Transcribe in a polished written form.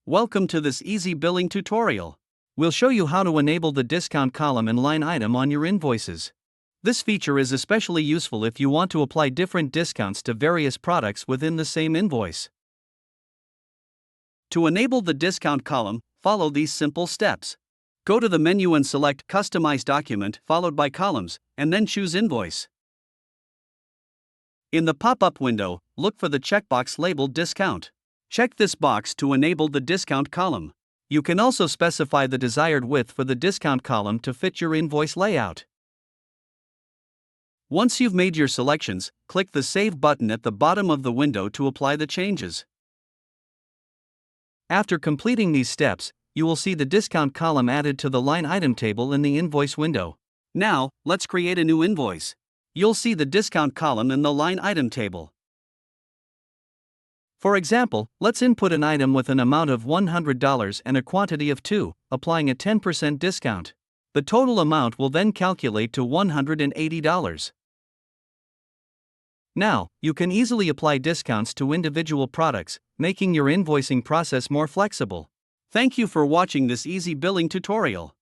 Welcome to this easy billing tutorial. We'll show you how to enable the discount column and line item on your invoices. This feature is especially useful if you want to apply different discounts to various products within the same invoice. To enable the discount column, follow these simple steps. Go to the menu and select Customize Document followed by Columns, and then choose Invoice. In the pop-up window, look for the checkbox labeled Discount. Check this box to enable the discount column. You can also specify the desired width for the discount column to fit your invoice layout. Once you've made your selections, click the Save button at the bottom of the window to apply the changes. After completing these steps, you will see the discount column added to the line item table in the invoice window. Now, let's create a new invoice. You'll see the discount column in the line item table. For example, let's input an item with an amount of $100 and a quantity of 2, applying a 10% discount. The total amount will then calculate to $180. Now, you can easily apply discounts to individual products, making your invoicing process more flexible. Thank you for watching this easy billing tutorial.